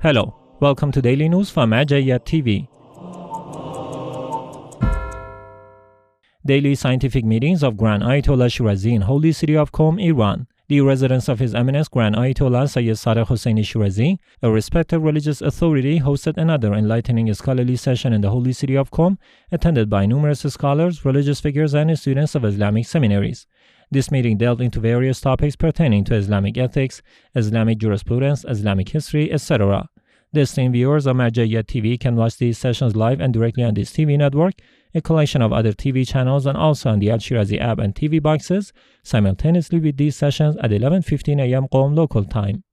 Hello, welcome to Daily News from Seyyed TV. Daily scientific meetings of Grand Ayatollah Shirazi in holy city of Qom, Iran. The residence of His Eminence Grand Ayatollah Seyyed Shirazi, a respected religious authority, hosted another enlightening scholarly session in the holy city of Qom, attended by numerous scholars, religious figures, and students of Islamic seminaries. This meeting delved into various topics pertaining to Islamic ethics, Islamic jurisprudence, Islamic history, etc. The esteemed viewers of Seyyed TV can watch these sessions live and directly on this TV network, a collection of other TV channels, and also on the Al-Shirazi app and TV boxes, simultaneously with these sessions at 11:15 a.m. Qom local time.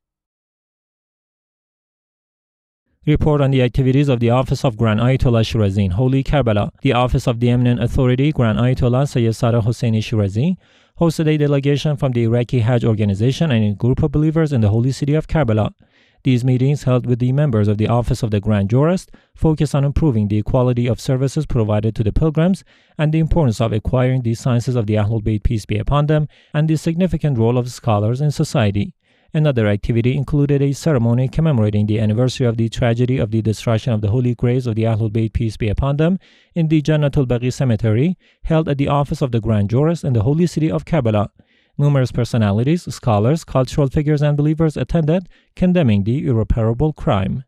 Report on the activities of the Office of Grand Ayatollah Shirazi in Holy Karbala. The Office of the Eminent Authority Grand Ayatollah Seyyed Shirazi hosted a delegation from the Iraqi Hajj organization and a group of believers in the holy city of Karbala. These meetings, held with the members of the Office of the Grand Jurist, focus on improving the quality of services provided to the pilgrims and the importance of acquiring the sciences of the AhlulBayt, peace be upon them, and the significant role of scholars in society. Another activity included a ceremony commemorating the anniversary of the tragedy of the destruction of the holy graves of the AhlulBayt, peace be upon them, in the Baqi Cemetery, held at the Office of the Grand Jurist in the holy city of Karbala. Numerous personalities, scholars, cultural figures, and believers attended, condemning the irreparable crime.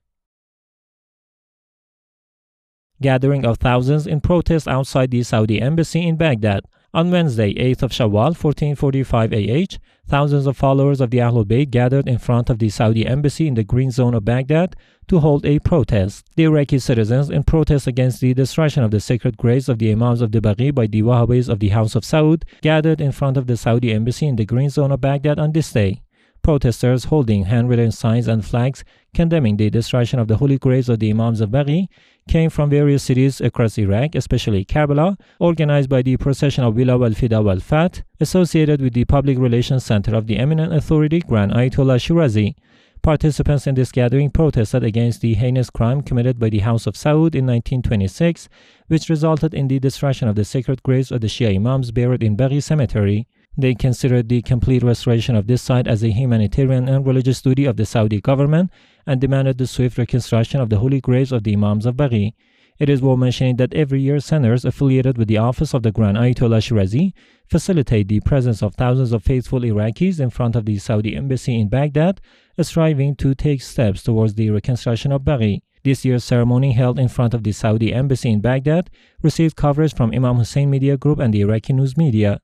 Gathering of thousands in protest outside the Saudi embassy in Baghdad. On Wednesday, 8th of Shawwal, 1445 AH, thousands of followers of the AhlulBayt gathered in front of the Saudi embassy in the Green Zone of Baghdad to hold a protest. The Iraqi citizens, in protest against the destruction of the sacred graves of the Imams of the Baqi by the Wahhabis of the House of Saud, gathered in front of the Saudi embassy in the Green Zone of Baghdad on this day. Protesters holding handwritten signs and flags condemning the destruction of the holy graves of the Imams of Baqi came from various cities across Iraq, especially Karbala, organized by the procession of Wila wal Fida wal Fat, associated with the Public Relations Center of the Eminent Authority Grand Ayatollah Shirazi. Participants in this gathering protested against the heinous crime committed by the House of Saud in 1926, which resulted in the destruction of the sacred graves of the Shia Imams buried in Baqi Cemetery. They considered the complete restoration of this site as a humanitarian and religious duty of the Saudi government and demanded the swift reconstruction of the holy graves of the Imams of Baqi. It is worth mentioning that every year centers affiliated with the Office of the Grand Ayatollah Shirazi facilitate the presence of thousands of faithful Iraqis in front of the Saudi embassy in Baghdad, striving to take steps towards the reconstruction of Baqi. This year's ceremony, held in front of the Saudi embassy in Baghdad, received coverage from Imam Hussein Media Group and the Iraqi news media.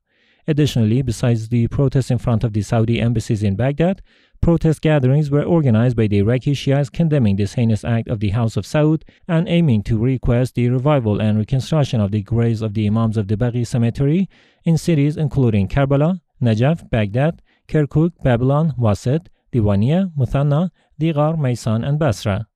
Additionally, besides the protests in front of the Saudi embassies in Baghdad, protest gatherings were organized by the Iraqi Shias condemning this heinous act of the House of Saud and aiming to request the revival and reconstruction of the graves of the Imams of the Baqi Cemetery in cities including Karbala, Najaf, Baghdad, Kirkuk, Babylon, Wasit, Diwania, Muthanna, Digar, Maysan, and Basra.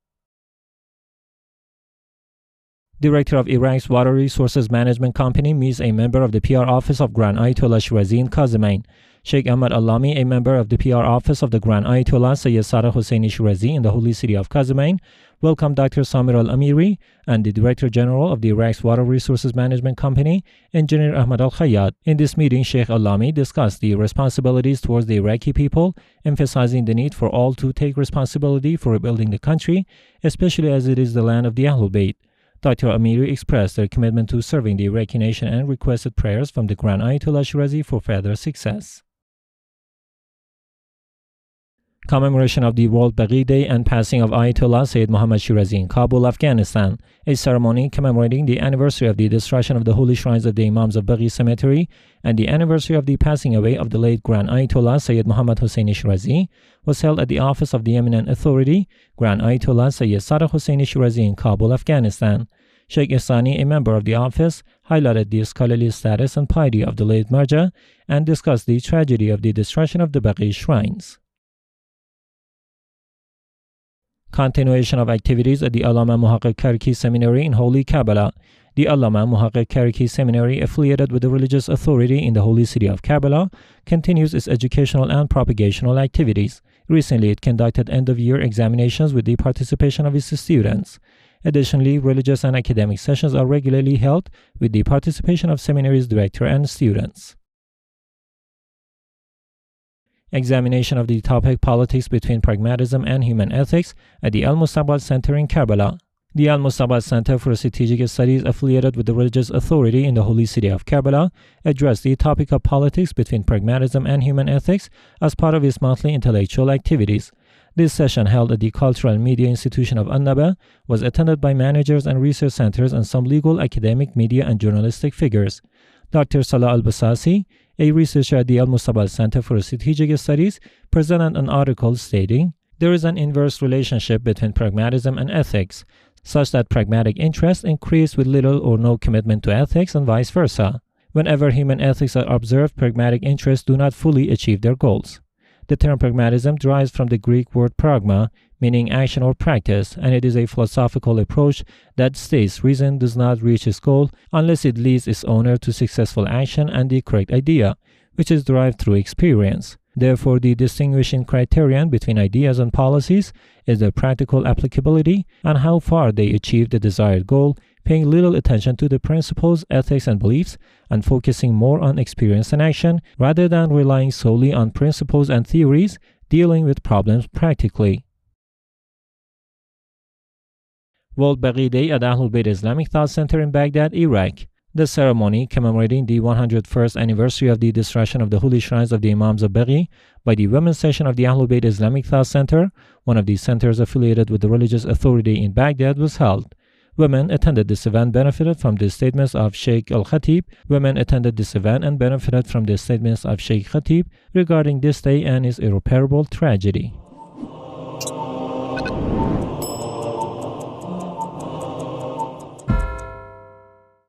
Director of Iraq's Water Resources Management Company meets a member of the PR Office of Grand Ayatollah Shirazi in Kazimayn. Sheikh Ahmad Allamah, a member of the PR Office of the Grand Ayatollah Seyyed Shirazi in the holy city of Kazimayn, welcomed Dr. Samir al-Amiri and the Director General of the Iraq's Water Resources Management Company, Engineer Ahmad al-Khayyat. In this meeting, Sheikh Allamah discussed the responsibilities towards the Iraqi people, emphasizing the need for all to take responsibility for rebuilding the country, especially as it is the land of the AhlulBayt. Dr. Amiri expressed their commitment to serving the Iraqi nation and requested prayers from the Grand Ayatollah Shirazi for further success. Commemoration of the World Baqi Day and passing of Ayatollah Sayyid Mohammad Shirazi in Kabul, Afghanistan. A ceremony commemorating the anniversary of the destruction of the holy shrines of the Imams of Baqi Cemetery and the anniversary of the passing away of the late Grand Ayatollah Sayyid Muhammad Hussein Shirazi was held at the Office of the Eminent Authority Grand Ayatollah Sayyed Shirazi in Kabul, Afghanistan. Sheikh Ihsani, a member of the office, highlighted the scholarly status and piety of the late Marja and discussed the tragedy of the destruction of the Baqi shrines. Continuation of activities at the Allamah Mohaqeq Karki Seminary in Holy Karbala. The Allamah Mohaqeq Karki Seminary, affiliated with the religious authority in the holy city of Karbala, continues its educational and propagational activities. Recently, it conducted end-of-year examinations with the participation of its students. Additionally, religious and academic sessions are regularly held with the participation of seminary's director and students. examination of the topic Politics between Pragmatism and Human Ethics at the Al-Mustaqbal Center in Karbala. The Al-Mustaqbal Center for Strategic Studies, affiliated with the religious authority in the holy city of Karbala, addressed the topic of politics between pragmatism and human ethics as part of its monthly intellectual activities. This session, held at the Cultural Media Institution of Al-Naba, was attended by managers and research centers and some legal, academic, media, and journalistic figures. Dr. Salah Al-Basasi, a researcher at the Al-Mustaqbal Center for Strategic Studies, presented an article stating, "There is an inverse relationship between pragmatism and ethics, such that pragmatic interests increase with little or no commitment to ethics and vice versa. Whenever human ethics are observed, pragmatic interests do not fully achieve their goals." The term pragmatism derives from the Greek word pragma, meaning action or practice, and it is a philosophical approach that states reason does not reach its goal unless it leads its owner to successful action and the correct idea, which is derived through experience. Therefore, the distinguishing criterion between ideas and policies is their practical applicability and how far they achieve the desired goal, paying little attention to the principles, ethics, and beliefs, and focusing more on experience and action rather than relying solely on principles and theories, dealing with problems practically. World Baqi Day at AhlulBayt Islamic Thought Center in Baghdad, Iraq. The ceremony, commemorating the 101st anniversary of the destruction of the holy shrines of the Imams of Baqi by the Women's Session of the AhlulBayt Islamic Thought Center, one of the centers affiliated with the religious authority in Baghdad, was held. Women attended this event benefited from the statements of Sheikh Al-Khatib. Women attended this event and benefited from the statements of Sheikh Khatib regarding this day and its irreparable tragedy.